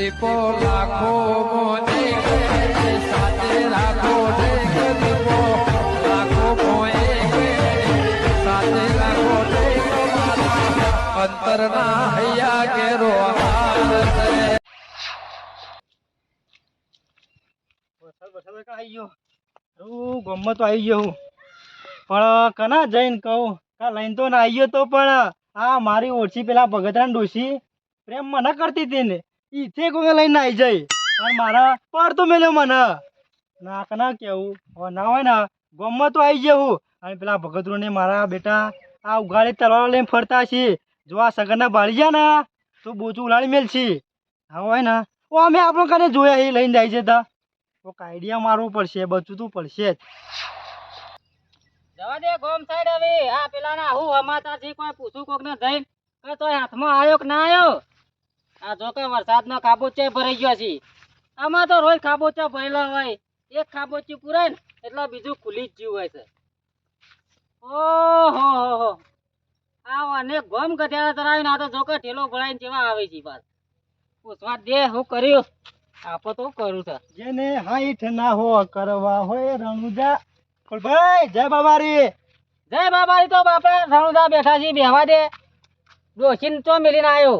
દીપો લાખો મોને સાથે રાખો દીપો લાખો મોએ સાથે રાખો અંતરના હૈયા કેરો ગમત તો આવી ગયો પણ કના જઈને કહું કા લઈને તો ના આવી તો પણ આ મારી ઓછી પેલા ભગતરાન ડોશી પ્રેમ મને કરતી હતી ને ઈથે કોઈ લઈને આવી જાય અને મારા પર તો મેલ્યો મને ના કના કેવું હવે ના હોય ને ગમત તો આવી ગયો અને પેલા ભગતરોને મારા બેટા આ ઉઘાડી તલવાર લઈને ફરતા છે જો આ સગરના બાળી જાય ને તો બોચું ઉલાડી મેલ છે હા હોય ને ઓ અમે આપણો કને જોયા એ લઈને જાય છે તા કોઈક આઈડિયા મારવો પડશે બચવું તો પડશે જ જવા દે ગોમ સાઈડ હવે આ પેલા ના હું સમાચાર થી કોઈ પૂછું કોક ને જઈને કે તો હાથમાં આવ્યો કે ના આવ્યો આ જો કે વરસાદ નો ખાબોચિયો ભરાઈ ગયો છે આમાં તો રોજ ખાબોચિયો ભરેલો હોય એક ખાબોચિયું પૂરાય ને એટલે બીજું ખુલી જ જીવ હોય છે ઓહો હો આ અનેક ગોમ ગધેડા તરાવીને આ તો જો કે ઠેલો ભરાઈને જેવા આવે છે બાદ પૂછવા દે હું કર્યું આપો તો કરું છે જેને હાઈઠ ના હો કરવા હોય રણુજા ભાઈ જય બાબારી તો બાપા રણુદા બેઠા છે બેહવા દે ડોશી ચો મેલીને આવ્યો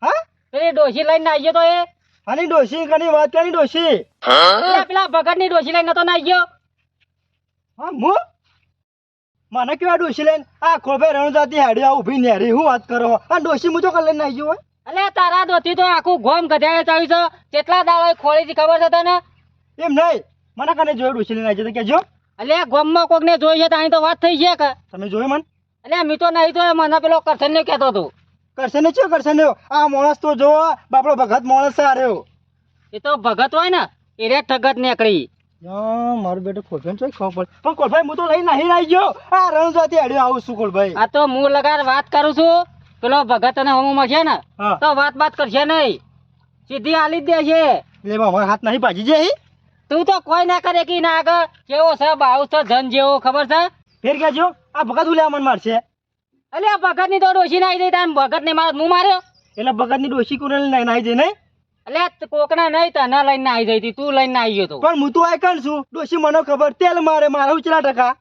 હા પેલી ડોશી લઈને આવી ગયો તો એ આની ડોશી કની વાત કરી ડોશી પેલા ભગત ની ડોશી લઈને નતો નાઈ ગયો હા મુ મને કેવા ડોશી લઈને આ ખોભાઈ રણુજાતી હાડી આ ઊભી નેરી હું વાત કરો આ ડોશી મુ તો કલ લઈને આવી ગયો હોય અલે તારા દોથી તો આખું ગોમ ગધેડે ચાવી છે કેટલા દાડા ખોળી થી ખબર છે તને એમ નહીં મને કને જોયો ડોશી લઈને આવી તો કેજો અલે ગોમ માં કોક ને જોઈ છે તાણી તો વાત થઈ છે કે તમે જોયો મન અલે મી તો નહીં જોયો મને પેલો કરશન ને કહેતો હતો કરશે ને ચો કરશે ને આ માણસ તો જો બાપડો ભગત માણસ છે આર્યો એ તો ભગત હોય ને એ રે ઠગત નીકળી મારું બેટું ખોલભાઈ ચોઈ ખબર પડે પણ ખોલભાઈ હું તો લઈને નહીં આવી ગયો આ રણજાતી હાડી આવું છું ખોલભાઈ આ તો હું લગાર વાત કરું છું પેલો ભગત ને હમું મળશે ને હા. તો વાત કરશે નહીં સીધી આલી જ દે છે એટલે મારા હાથ નહીં ભાજી જાય તું તો કોઈ ના કરે કે ના આગળ કેવો છે બાઉ છે જન જેવો ખબર છે ફેર કહેજો આ ભગત ઉલ્યા મન મારશે અલે આ ભગત ની તો ડોશી નાઈ દઈ તાન ભગત ને માર હું માર્યો એટલે ભગત ની ડોશી કોને લઈને આવી જાય નહીં અલે કોકના નહીં તને લઈને આવી જઈ હતી તું લઈને આવી ગયો તો પણ હું તો આ કણ છું ડોશી મને ખબર તેલ મારે મારા ઉચલા ટકા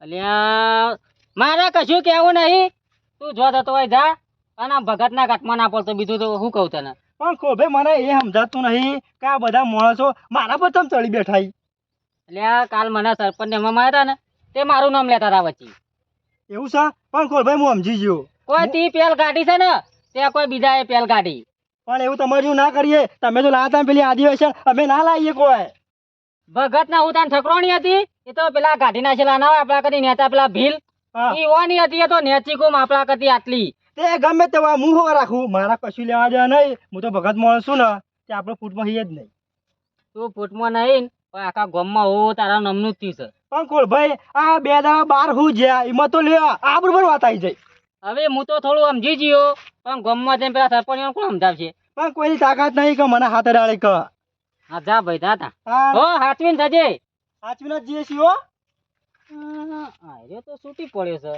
અલ્યા મારે કશું કેવું નહીં તું જો જતો હોય જા અને ભગત ના ઘાટમાં ના પડતો બીજું તો હું કહું તને પણ ખોભે મને એ સમજાતું નહીં કે આ બધા માણસો મારા પર તમ ચડી બેઠા અલ્યા કાલ મને સરપંચ ને એમાં હતા ને તે મારું નામ લેતા હતા વચ્ચે એવું છે પણ ખોભાઈ હું સમજી ગયો કોઈ તી પેલ ગાડી છે ને તે કોઈ બીજા એ પેલ ગાડી પણ એવું તમારે જેવું ના કરીએ તમે તો લાતા પેલી આદિવાસી અમે ના લાવીએ કોઈ ભગત ના હું તાન ઠકરોણી હતી એ તો પેલા ગાડી ના છેલ્લા ના હોય આપણા કરી નેતા પેલા ભીલ હા. ઈ ઓની હતી એ તો નેચી કોમ આપણા કરતી આટલી તે ગમે તે હું હો રાખું મારા કશું લેવા દેવા નહીં હું તો ભગત માણસ છું ને તે આપણે ફૂટમાં હઈએ જ નહીં તું ફૂટમાં નહીં પણ આખા ગામમાં હો તારા નામનું જ થયું છે પણ ખોલભાઈ આ બે દાડા બાર હું જ્યાં એમાં તો લેવા આ બરોબર વાત આવી જાય હવે હું તો થોડું સમજી ગયો પણ ગામમાં જઈને પેલા સરપંચ કોણ સમજાવશે પણ કોઈની તાકાત નહીં કે મને હાથે ડાળે કે હા જા ભાઈ જા હા હો હાથવીને જજે સાચવીને જ જઈએ છીએ હો આર્યો તો છૂટી પડ્યો છે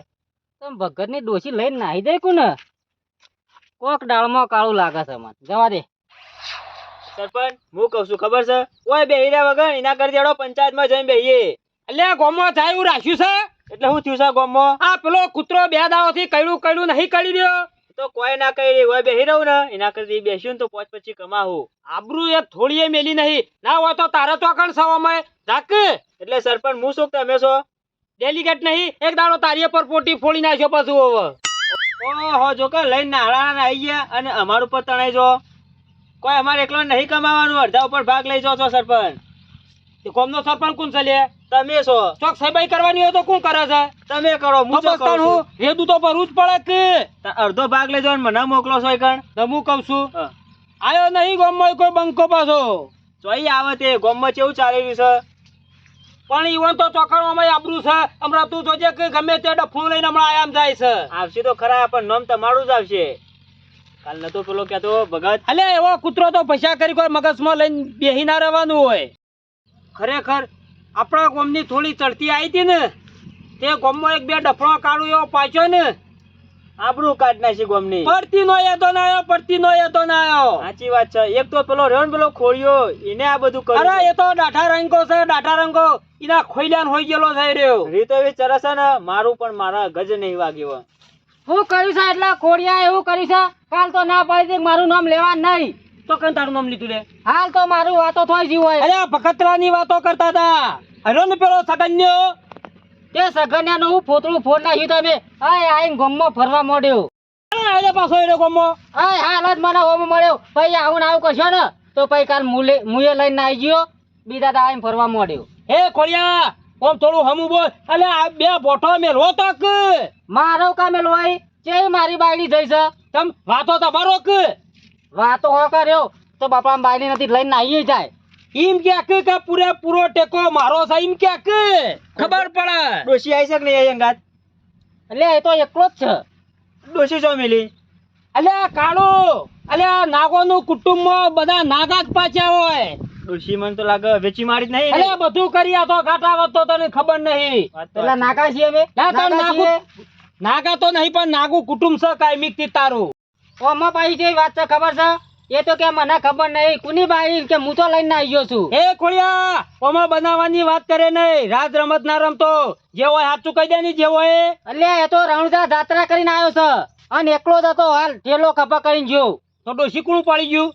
તમે ભગત ની ડોશી લઈને નાહી દે કોને કોક ડાળમાં કાળું લાગે છે મને જવા દે સરપંચ હું કહું છું ખબર છે ઓય બેહી રહ્યા વગર એના કરી દેડો પંચાયતમાં જઈને બેહીએ એટલે ગોમમાં થાય એવું રાખ્યું છે એટલે શું થયું છે ગોમમાં આ પેલો કૂતરો બે દાડોથી કઈડું નહીં કરી રહ્યો તો કોઈ ના કરી ઓય બેહી રહું ને એના કરતી બેસ્યું ને તો પોચ પછી કમાવું આબરૂ એ થોડીએ મેલી નહીં ના હોય તો તારે ચોકણ સવામાં ઝાક એટલે સરપંચ હું શું તમે છો ડેલિગેટ નહીં એક દાડો તારીએ પર પોટી ફોડી નાખ્યો પાછું હવે ઓહો જો કે લઈને નાળા આવી ગયા અને અમારું ઉપર તણાઈ જો કોઈ અમારે એકલો નહીં કમાવાનું અડધા ઉપર ભાગ લઈ જાઓ છો સરપંચ કોમનો સરપંચ કોણ છે લે તમે છો ચોક સબાઈ કરવાની હોય તો કોણ કરે છે તમે કરો હું તો કહું છું રેદું તો ભરવું જ પડે કે અડધો ભાગ લઈ જાઓ મને મોકલો છો એકણ તો હું કહું છું આયો નહીં ગામમાં કોઈ બંકો પાછો જોઈ આવે તે ગામમાં કેવું ચાલી રહ્યું છે પણ ઈવન તો ચોકડવામાં આબરૂ છે હમણાં તું જોજે કે ગમે તે ડફું લઈને હમણાં આયામ જાય છે આવશે તો ખરા પણ નામ તમારું જ આવશે કાલ નતો પેલો કહેતો ભગત અલે એવો કૂતરો તો પૈસા કરી કોઈ મગજમાં લઈને બેહી ના રહેવાનું હોય ખરેખર આપણા ગામની થોડી ચડતી આવી હતી ને તે ગામમાં એક બે ડફણો કાઢું એવો પાછો ને આબરૂ કાઢ નાખી ગોમની. પડતી નો એ તો ના આવ્યો, પડતી નો એ તો ના આવ્યો. સાચી વાત છે. એક તો પેલો રહ્યો ને પેલો ખોળિયો, એને આ બધું કર્યું. અરે એ તો ડાઠા રંગો છે, ડાઠા રંગો એના ખોઈલાન હોઈ ગયેલો થઈ રહ્યો. રીતો એવી ચરસ છે ને, મારું પણ મારા ગજ નહીં વાગ્યો. હું કર્યું છે એટલે ખોડિયા એવું કર્યું છે કાલ તો ના પાડી દે કે મારું નામ લેવા નહીં. તો કઈ તારું નામ લીધું લે? હાલ તો મારું વાતો થોઈ જી હોય. અરે ભખતરા ની વાતો કરતા હતા. હરો ને પેલો સગન્યો તે સગન્યાનું હું ફોતળું ફોડ નાખ્યું તમે. આય આઈને ગમમાં ફરવા મોડ્યો. આજે પાછો એનો ગમો. આય હાલ જ મને હોમ મળ્યો. પછી આવું ને આવું કરશો ને તો પછી કાલ મુએ લઈને આવી ગયો. બીજા દા આઈને ફરવા મોડ્યો. હે ખોડિયા ઓમ થોડું હમું બોલ. અલે આ બે બોઠો મેલવો તો કે મારો કામેલ હોય ચે મારી બાયડી જઈ છે. તમ વાતો તમારો કે વાતો હો કર્યો તો બાપા બાયડી નથી લઈને આવી જાય. ઈમ કે પૂરેપૂરો ટેકો મારો છે ઈમ કે ખબર પડે. ડોશી આવી છે કે નહીં આવી અંગાત? એટલે એ તો એકલો જ છે. ડોશી જો મેલી. અલે કાળો અલે આ નાગોનું કુટુંબમાં બધા નાગા જ પાછા હોય. ડોશી મને તો લાગે વેચી મારી જ નહીં ને? અલે બધું કરી આ તો ઘાટાવત તો તને ખબર નહીં. વાત તો એટલે નાકા છીએ અમે. ના તાર નાકા નાગુ છીએ. નાગા તો નહીં પણ નાગુ કુટુંબ છે કાયમિક થી તારું. ઓમાં પાછી જે વાત છે ખબર છે એ તો કે મને ખબર નહીં કુની બાયડી કે હું તો લઈને આવી ગયો છું. એ ખોડિયા ઓમાં બનાવવાની વાત કરે નહીં. રાજ રમત ના રમતો. જે હોય સાચું કહી દે ની જે હોય. એટલે એ તો રણુજા જાત્રા કરીને આવ્યો છે અને એકલો જ હતો હાલ ઠેલો ખભા કરીને ગયો. તો ડોશી કુણું પાડી ગયું.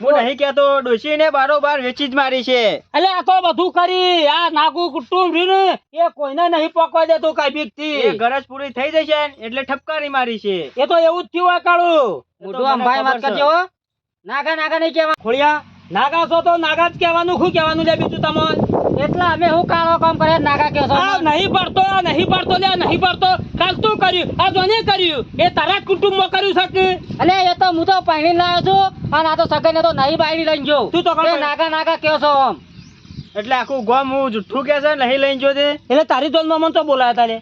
હું નહીં કહેતો, ડોશીને બારોબાર વેચી જ મારી છે. અલે આ તો બધું કરી આ નાગુ કુટુંબ રહ્યું ને એ કોઈને નહીં પોકવા દેતું કાયમિક એ થી. ગરજ પૂરી થઈ જશે ને એટલે ઠપકારી મારી છે. એ તો એવું જ થયું આ કાળું. મોઢું આમ ભાઈ વાત કરજો હો. નાગા નાગા નહીં કહેવા. ખોડિયા નાગા છો તો નાગા જ કહેવાનું. શું કહેવાનું લે બીજું તમારે? એટલે અમે હું કાળો કામ કરે નાગા કહો છો. આ નહીં પડતો આ નહીં પડતો લે નહીં પડતો. કાલ તું કર્યું આ જોને કર્યું એ તારા જ કુટુંબમાં કર્યું છે કે? અલે એ તો હું તો પહેરીને લાવ્યો છું અને આ તો સગન તો નહીં બાયડી લઈને ગયો. તું તો એ નાગા નાગા કહો છો આમ. એટલે આખું ગોમ હું જુઠ્ઠું કે છે નહીં લઈને જો તે. એટલે તારી દોલમાં મને તો બોલાયા તા લે.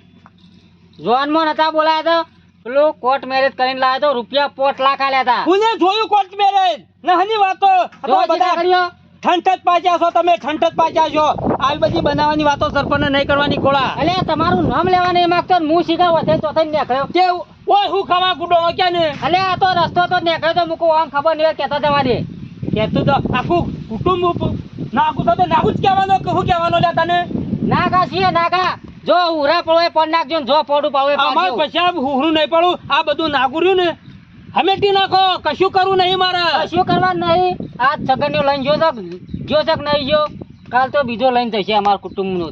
જોનમાં નતા બોલાયા તો પેલું કોર્ટ મેરેજ કરીને લાવ્યો તો રૂપિયા 5 લાખ આલ્યા હતા. કોને જોયું કોર્ટ મેરેજ નહની વાતો. આ તો જો બધા ચિંતા કર્યો. ઠંઠ જ પાછા છો તમે. ઠંઠ જ પાછા છો. આ બધી બનાવવાની વાતો સરપંચને નહીં કરવાની ખોળા. અલે તમારું નામ લેવા નહીં માંગતો ને હું શીખા વધે તો થઈને નીકળ્યો. કે ઓય હું ખાવા ગુડોળો ક્યાં ને અલે આ તો રસ્તો તો નીકળ્યો તો મૂકો આમ ખબર નહીં હોય કહેતા જવા દે. કે તું તો આખું કુટુંબ નાગુ તો નાગુ જ કહેવાનો કે હું કહેવાનો લે તને? નાગા છીએ નાગા. જો ઉરા પડો પણ નાખજો ને જો પોડું પાડો એ અમાર પાડજો. પછી હુહરું નહીં પડું. આ બધું નાગુ રહ્યું ને હમેટી નાખો. કશું કરવું નહીં મારે. શું કરવાનું નહીં. આજ સગનનો લઈને જો શક નહીં જો કાલ તો બીજો લઈને જશે અમારા કુટુંબનો.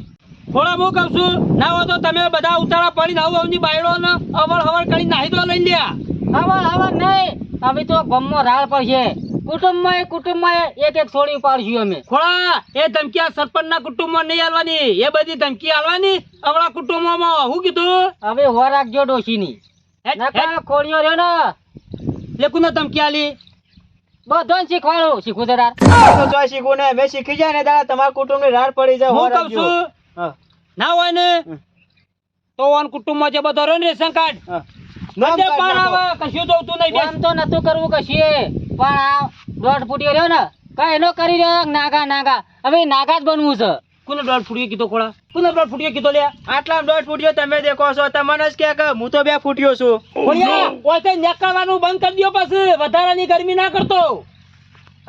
થોડા હું કહું છું ના હોય તો તમે બધા ઉતાળા પડીને આવું આવની બાયડો ને અવળ હવળ કરી નાહી દો લઈ લ્યા. હવે નહીં અમે તો ગમમાં રાળ પર છે. કુટુંબમાં એક એક છોડી પાડશું અમે. ખોળા એ ધમકી આ સરપંચના કુટુંબમાં નહીં આલવાની. એ બધી ધમકી આલવાની અવળા કુટુંબોમાં. હું કીધું? હવે હો રાખજો ડોશીની. નકા ખોડિયો રહ્યો ને લેકુને ધમકી આલી. બધોને શીખવાડું શીખું તો તાર. તો ચોય શીખવું ને મેં શીખી જાય ને તારા તમારા કુટુંબની રાડ પડી જાય. હું હો કહું રાખજો. છું હા, ના હોય ને તો ઓન કુટુંબમાં જે બધો રહ્યો ને રેશન કાર્ડ હા. નામ બધે કાઢ પાર નાખો. આવે. કશું જોતું નહીં. એમ તો નતું કરવું કશીએ પણ આ દોઢ ફૂટ્યો રહ્યો ને કઈ એનો કરી રહ્યો નાગા નાગા. હવે નાગા જ બનવું છે. કોને દોઢ ફૂટ્યો કીધો ખોળા? કોને દોઢ ફૂટ્યો કીધો લે? આટલામાં 1.5 ફૂટ્યો તમે દેખો છો. તમને જ કે હું તો 2 ફૂટ્યો છું. ખોળિયા ઓય તે નીકળવાનું બંધ કરી દ્યો પછી વધારાની ગરમી ના કરતો.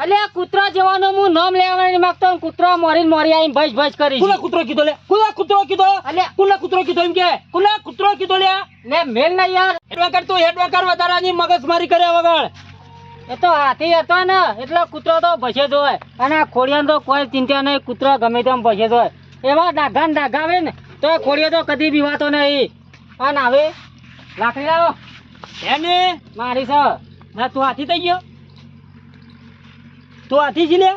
અલે કૂતરા જેવાનો હું નામ લેવા નહીં માંગતો ને કૂતરો મોરીને મોરી આવીને ભજ ભજ કરી કોને કૂતરો કીધો લે? કોને કૂતરો કીધો? અલ્યા. કોને કૂતરો કીધો એમ કે? કોને કૂતરો કીધો લે? ને મેલ ના યાર. હેડવા કર તું હેડવા કર. વધારાની મગજમારી કર્યા વગર. એ તો હાથી હતો ને એટલે કૂતરો તો ભસે જ હોય અને આ ખોડિયાને તો કોઈ ચિંતા નહીં. કૂતરો ગમે તેમ ભસે જ હોય. એવા ડાઘા ને ડાઘા આવે ને તો એ ખોડિયો તો કદી બીવાતો નહીં. અને હવે લાકડી લાવો એને મારી છે. ના તું હાથી થઈ ગયો? તું હાથી છી લે?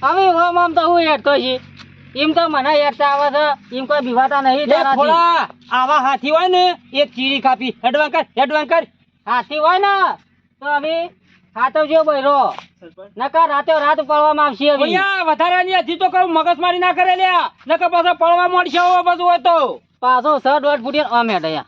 હવે ઓમ આમ તો હું હેડતો છી. એમ તો મને હેડતા આવે છે. એમ કોઈ બીવાતા નહીં લે તારાથી. ખોળા આવા હાથી હોય ને એક ચીરી કાપી. હેડવા કર હેડવા કર. હાથી હોય ને તો હવે હાથવજો બૈરો નકર રાતે રાત પડવામાં આવશે હવે. ખોળિયા વધારાની હાથી તો કહું મગજમારી ના કરે લ્યા. નકર પાછા પડવા મળશે હવે બધું હોય તો. પાછો 6.5 ફૂટિયો આમ હેડયા.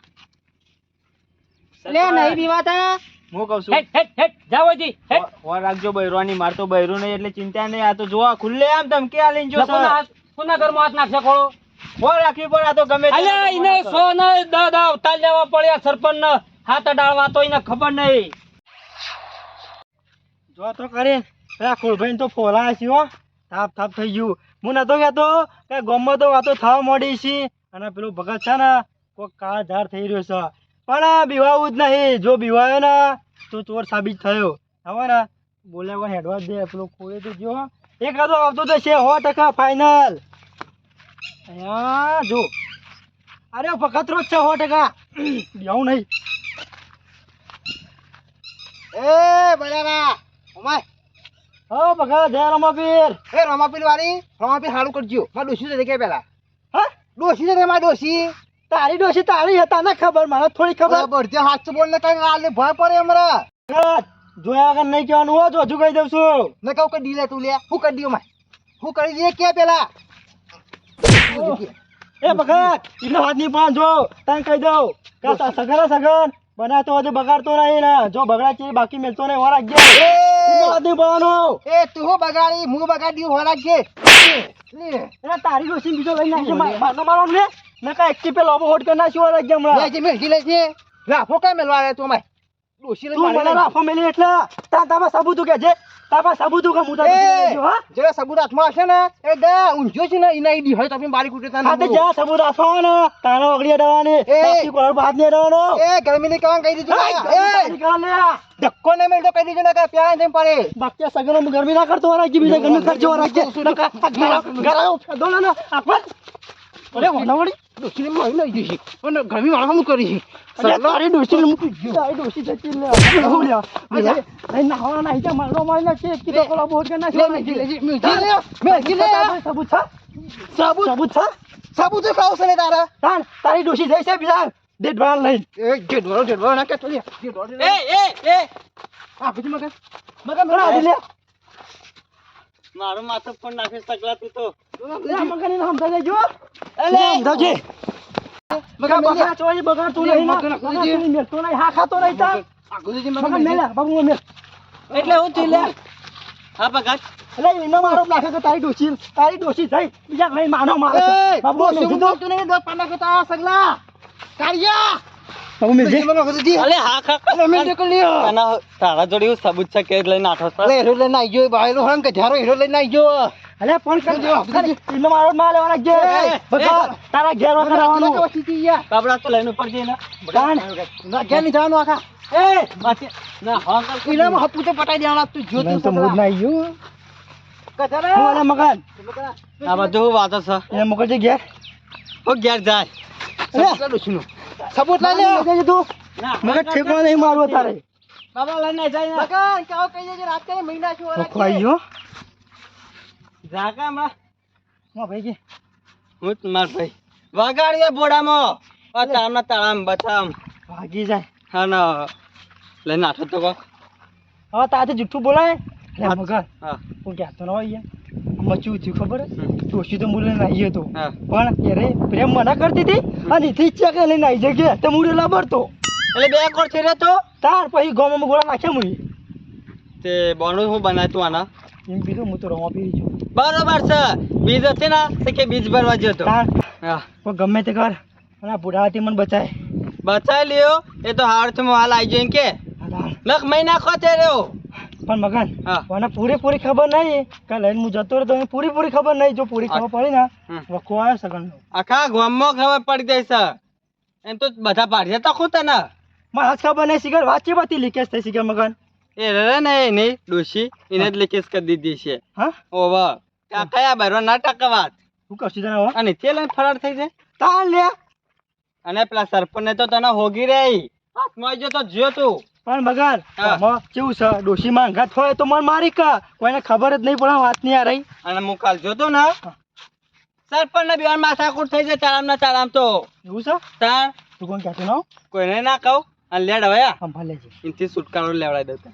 લે નહીં બીવાતા. હું કહું છું હેડ હેડ હેડ જાવ જી હેડ. હો રાખજો બૈરોની. માર તો બૈરું નહીં એટલે ચિંતા નહીં. આ તો જોવા ખુલ્લે આમ ધમકી આલીને જો કોના હાથ કોના ઘરમાં હાથ નાખશે ખોળો? હો રાખવી પડે. આ તો ગમે તે અલ્યા લોકો એને માણસ. 100 ને 10 અવતાર લેવા પડ્યા સરપંચ ને હાથ અડાડવા તો એને ખબર નહીં. જો તો કરી પેલા કુળભાઈ તો ફોલાયા છે હો. થાપ થાપ થઈ ગયું. હું નતો કહેતો કે ગામમાં તો વાતો થવા માંડી છે અને પેલું ભગત છે ને કોઈ કાળ ઝાડ થઈ રહ્યો છે પણ આ બીવાવું જ નહીં. જો બીવાયો ને તો ચોર સાબિત થયો. હવે ને બોલ્યા કોઈ હેડવા જ દે. પેલો ખોળે તો જો એકાદો આવતો તો છે 100% ફાઇનલ. અહીંયા જો અરે ભગતરો જ છે 100%. બીવાવું નહીં. એ બજારા ઓમાય હો ભગત જય રમાપીર. એ રમાપીર વાળી રમાપીર સારું કરજો મારે ડોસી તો દેખાય પેલા હા ડોસી છે મારી ડોસી તારી ડોશી તારી હતા ને ખબર મને થોડી ખબર. બળતે હાથ બોલ ને કઈ આલે ભય પડે હમણાં ભગત જોયા વગર નહીં કહેવાનું હો. જો હજુ કહી દઉં છું. મેં કહું કે ડી લે તું લે હું કરી દઉં માય હું કરી દઈએ કે પેલા એ ભગત એટલે હાથ નહીં પણ જો તને કહી દઉં કે સગન સગન બનાતો હજુ બગાડતો નહીં ને જો બગડા છે બાકી મેલતો નહીં વાર રાખજે. હાથ નહીં પડવાનો. એ તું હું બગાડી હું બગાડી હું રાખજે એટલે તારી ડોશી બીજો લઈ નાખજે. મારો ને નકા એક ચીપે લોબો હોટ કરી નાખ્યો વાર રાખજે હમણાં. લેજે મેલજી લેજે લાફો કઈ મેલવા આવે તું માય ડોસી લઈ તું મને રાખો મેલી એટલે તારા સાબુતું કે છે તારા સાબુતું કે હું તારી હા જેવા સબૂત હાથમાં હશે ને એ દા ઊંઝો છે ને એના ઈડી હોય તો આપણે બારી કૂટે હા તે જ્યાં સબૂત રાખવાનો ને તારો અગડી અડવાની એ. બાકી કોઈ હાથ નહીં અડવાનો. એ ગરમી ની કામ કહી દીધું એ ધક્કો ને મેલ તો કહી દીધું ને કે પ્યાર નહીં પડે બાકી સગનો ગરમી ના કરતો વાર રાખજે બીજા ગરમી કરજો વાર રાખજે. ગરાયો ફેદો ને આપણ અરે વણાવડી ડોસીને મારી લઈ જઈશ પણ ગરમી વાળા હું કરી અરે તારી ડોશી જતી લે હું લે નહીં નાહવા નહીં જા મારો મારી નાખે કીધો કોલા બોટ કે નાખી મેલજી લે સબૂત છે સબૂત છે સાબુ તો ખાવ છે ને તારા તારી ડોશી જઈ છે બીજા ડેડ બાર લઈ એ જેડવાળો ના કે તો લે એ આ પછી મગન મગન લે મારું માથું પણ નાખી સકલા તું તો મગન ને સમજા દેજો અલે સમજાવજે મગન બગા ચોરી બગાડતું નહીં ના મેલતો નહીં હા ખાતો નહીં તા મગન મેલા બાબુ મેલ એટલે હું થી લે હા ભગત એટલે એનો મારો નાખે કે તારી ડોશી થઈ બીજા લઈ માનો મારે છે બાબુ મેલ દીધો તું નહીં દો પાના કે તા સગલા કારિયા બાબુ મેલ દે અલે હા ખા મેલ દે લ્યો તાના તારા જોડી હું સબૂત છે કે લઈને આઠો છે લે હેરો લઈને આવી ગયો બાયલો હંગ કે ધારો હેરો લઈને આવી ગયો અલે ફોન કર દો એનો મારો માલ લેવાના જે બગા તારા ઘેર કરાવવાનું કાબડા તો લઈને ઉપર જઈને દાન ના કે નહીં જવાનું આખા એ માથે ના હા કર ઇનામ હપુ તો પટાઈ દેવાના તું જો તું તો મૂડ ના આવ્યું કચરા હું મગન આ બધું હું વાતો છે એને મોકલજે ઘેર હું ઘેર જાય સબૂત લઈ લે તું ના મગજ ઠેકવા નહીં મારવો તારે બાબા લઈને જાય ને મગન કાવ કહી દેજે રાત કે મહિના છો ભૂખો આવ્યો જાકા માં માં ભાઈ કે હું માર ભાઈ વગાડીએ બોડામાં આ તામના તાળામ બચામ ભાગી જાય હા ના લઈને આઠો તો કોક હવે તારે જુઠ્ઠું બોલાય લે મગન હા હું કહેતો ન હોય યાર મચ્યું થયું ખબર ડોશી તો મૂળ લઈને આવી હતો હા પણ અરે પ્રેમ મના કરતી હતી અને એથી ઈચ્છા કે લઈને આવી જગ્યા તો મૂળ લાબડતો એટલે બે કોર છે રે તો તાર પછી ગામમાં ગોળા નાખ્યા મુઈ તે બોનું હું બનાય તું આના એમ કીધું હું તો રવા પી છું બરોબર છે બીજ હશે ને તે કે બીજ ભરવા જતો તાર હા પણ ગમે તે કર અને આ બુઢાથી મને બચાય બચાઈ લ્યો એ તો હાર્થ માં હાલ આવી જાય કે આ તાર. નખ મહિના ખોતે રહ્યો પણ મગન હા. મને પૂરેપૂરી ખબર નહીં કે લઈને હું જતો રહ્યો તો એને પૂરેપૂરી ખબર નહીં જો પૂરી ખબર પડી ને વખો આવ્યો સગન આખા ગામમાં ખબર પડી જાય છે એમ તો બધા પાડ્યા તો ખોતા ને મારે આજ ખબર નહીં શીખર વાંચી બધી લીકેજ થઈ શીખર મગન એ રે ને એ નહીં ડોશી એને જ લીકેજ કરી દીધી છે હા ઓવા આ કયા ભરવા ના ટકવાત હું કરશું તને હવે અને તે લઈને ફરાર થઈ જાય તાર લે અને પેલા સરપંચ તો તને હોગી રહી હાથમાં જો તો જ્યો તું પણ મગન હા. આમાં કેવું છે ડોશીમાં અંગાત હોય તો મને મારી કા કોઈને ખબર જ નહીં પડે વાત નહીં આ રહી અને હું કાલ જોતો ને સરપંચ ને બેન માથાકૂટ થઈ જાય તારામ ના તારામ તો એવું છે તાર તું કોણ કહેતો ના કોઈને ના કહું અને લેડ હવે સંભાળ લેજે એનથી છુટકારો લેવડાવી દઉં